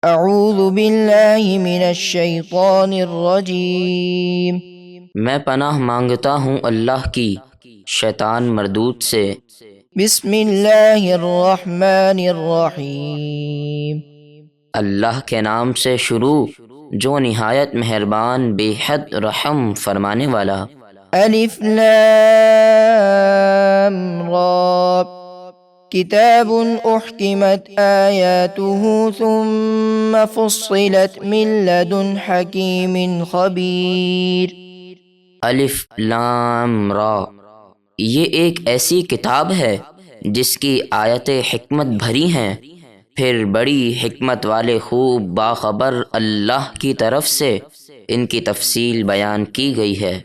اعوذ باللہ من الشیطان الرجیم۔ میں پناہ مانگتا ہوں اللہ کی شیطان مردود سے۔ بسم اللہ الرحمن الرحیم۔ اللہ کے نام سے شروع جو نہایت مہربان بے حد رحم فرمانے والا۔ الف لام را کتاب احکمت آیاته ثم فصلت من لدن حکیم خبیر۔ الف لام را، یہ ایک ایسی کتاب ہے جس کی آیتیں حکمت بھری ہیں، پھر بڑی حکمت والے خوب باخبر اللہ کی طرف سے ان کی تفصیل بیان کی گئی ہے۔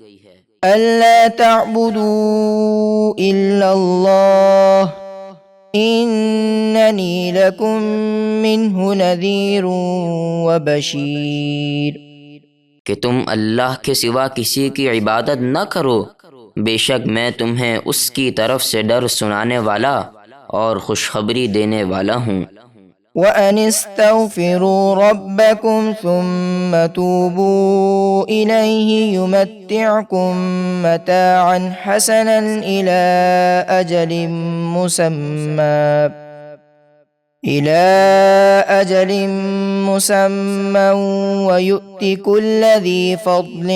ألا تعبدوا إلا الله إنني لكم منه نذير وبشير۔ کہ تم اللہ کے سوا کسی کی عبادت نہ کرو، بے شک میں تمہیں اس کی طرف سے ڈر سنانے والا اور خوشخبری دینے والا ہوں۔ وَأَنِ اسْتَغْفِرُوا رَبَّكُمْ ثُمَّ تُوبُوا إِلَيْهِ يُمَتِّعْكُمْ مَتَاعًا حَسَنًا إِلَى أَجَلٍ مُّسَمًّى وَيُؤْتِ كُلَّ ذِي فَضْلٍ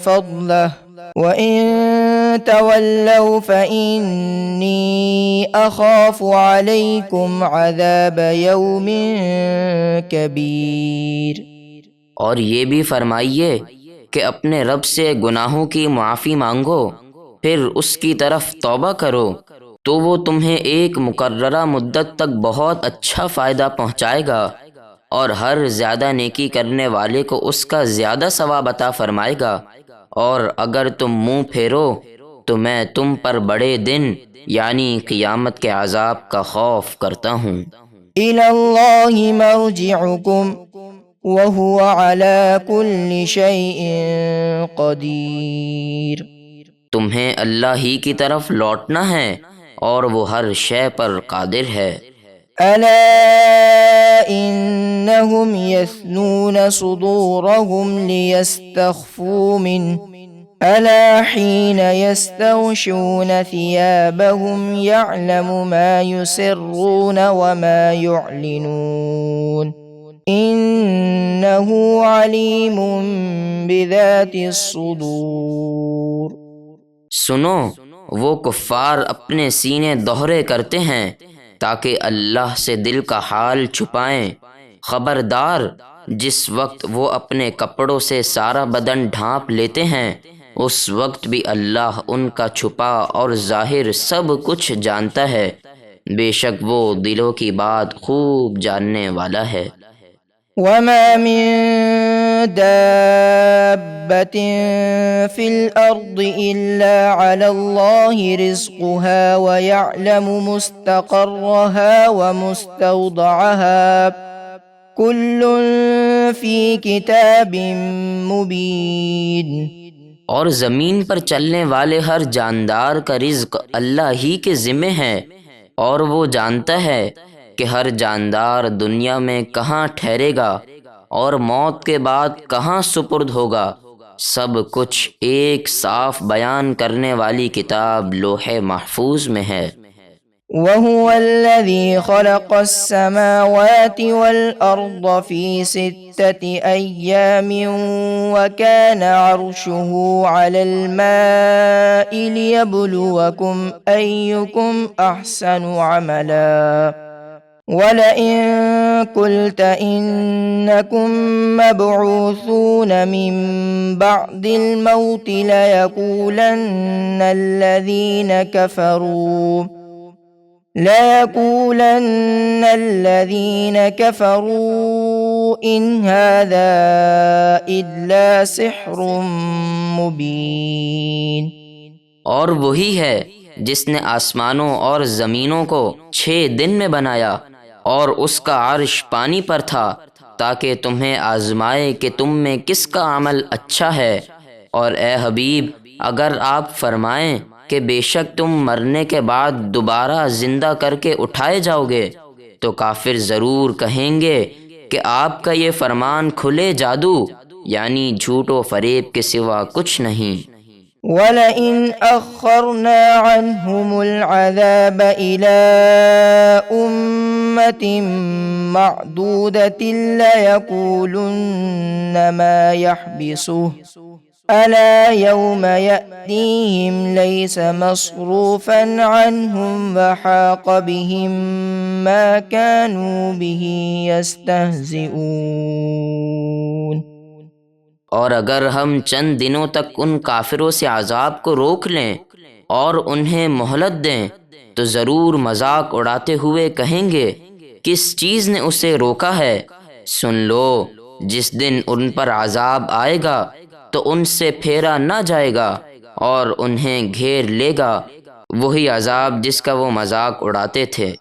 فَضْلَهُ وَإِن تَوَلَّوْا فَإِنِّي أَخَافُ عَلَيْكُمْ عَذَابَ يَوْمٍ كَبِيرٍ۔ اور یہ بھی فرمائیے کہ اپنے رب سے گناہوں کی معافی مانگو، پھر اس کی طرف توبہ کرو تو وہ تمہیں ایک مقررہ مدت تک بہت اچھا فائدہ پہنچائے گا، اور ہر زیادہ نیکی کرنے والے کو اس کا زیادہ ثواب عطا فرمائے گا، اور اگر تم منہ پھیرو تو میں تم پر بڑے دن یعنی قیامت کے عذاب کا خوف کرتا ہوں۔ إِلَى اللَّهِ مَرْجِعُكُمْ وَهُوَ عَلَى كُلِّ شَيْءٍ قَدِيرٌ۔ تمہیں اللہ ہی کی طرف لوٹنا ہے اور وہ ہر شے پر قادر ہے۔ أَلَا إِنَّهُمْ يَثْنُونَ صُدُورَهُمْ لِيَسْتَخْفُوا مِنْهُ أَلَا حِينَ يَسْتَغْشُونَ ثِيَابَهُمْ يَعْلَمُ مَا يُسِرُّونَ وَمَا يُعْلِنُونَ إِنَّهُ عَلِيمٌ بِذَاتِ الصُّدُورِ۔ سنو، وہ کفار اپنے سینے دوہرے کرتے ہیں تاکہ اللہ سے دل کا حال چھپائیں۔ خبردار، جس وقت وہ اپنے کپڑوں سے سارا بدن ڈھانپ لیتے ہیں اس وقت بھی اللہ ان کا چھپا اور ظاہر سب کچھ جانتا ہے، بے شک وہ دلوں کی بات خوب جاننے والا ہے۔ وَمَا مِن دَابَّةٍ فِي الْأَرْضِ إِلَّا عَلَى اللَّهِ رِزْقُهَا وَيَعْلَمُ مُسْتَقَرَّهَا وَمُسْتَوْدَعَهَا كُلٌّ فِي كِتَابٍ مُبِينٍ۔ اور زمین پر چلنے والے ہر جاندار کا رزق اللہ ہی کے ذمے ہے، اور وہ جانتا ہے کہ ہر جاندار دنیا میں کہاں ٹھہرے گا اور موت کے بعد کہاں سپرد ہوگا، سب کچھ ایک صاف بیان کرنے والی کتاب لوح محفوظ میں ہے۔ وَهُوَ الَّذِي خَلَقَ السَّمَاوَاتِ وَالْأَرْضَ فِي 6 أَيَّامٍ وَكَانَ عَرْشُهُ عَلَى الْمَاءِ لِيَبْلُوَكُمْ أَيُّكُمْ أَحْسَنُ عَمَلًا وَلَئِن قُلْتَ إِنَّكُمْ مَبْعُوثُونَ مِنْ بَعْدِ الْمَوْتِ لَيَقُولَنَّ الَّذِينَ كَفَرُوا إِنْ هَذَا إِلَّا سِحْرٌ مُبِينٌ۔ اور وہی ہے جس نے آسمانوں اور زمینوں کو 6 دن میں بنایا، اور اس کا عرش پانی پر تھا تاکہ تمہیں آزمائے کہ تم میں کس کا عمل اچھا ہے۔ اور اے حبیب، اگر آپ فرمائیں کہ بے شک تم مرنے کے بعد دوبارہ زندہ کر کے اٹھائے جاؤ گے تو کافر ضرور کہیں گے کہ آپ کا یہ فرمان کھلے جادو یعنی جھوٹ و فریب کے سوا کچھ نہیں۔ وَلَئِنْ أَخَّرْنَا عَنْهُمُ الْعَذَابَ إِلَىٰ أُمَّةٍ مَّعْدُودَةٍ لَّيَقُولُنَّ مَا يَحْبِسُهُ أَلَا يَوْمَ يَأْتِيهِمْ لَيْسَ مَصْرُوفًا عَنْهُمْ وَحَاقَ بِهِم مَّا كَانُوا بِهِ يَسْتَهْزِئُونَ۔ اور اگر ہم چند دنوں تک ان کافروں سے عذاب کو روک لیں اور انہیں مہلت دیں تو ضرور مذاق اڑاتے ہوئے کہیں گے کس چیز نے اسے روکا ہے؟ سن لو جس دن ان پر عذاب آئے گا تو ان سے پھیرا نہ جائے گا اور انہیں گھیر لے گا وہی عذاب جس کا وہ مذاق اڑاتے تھے۔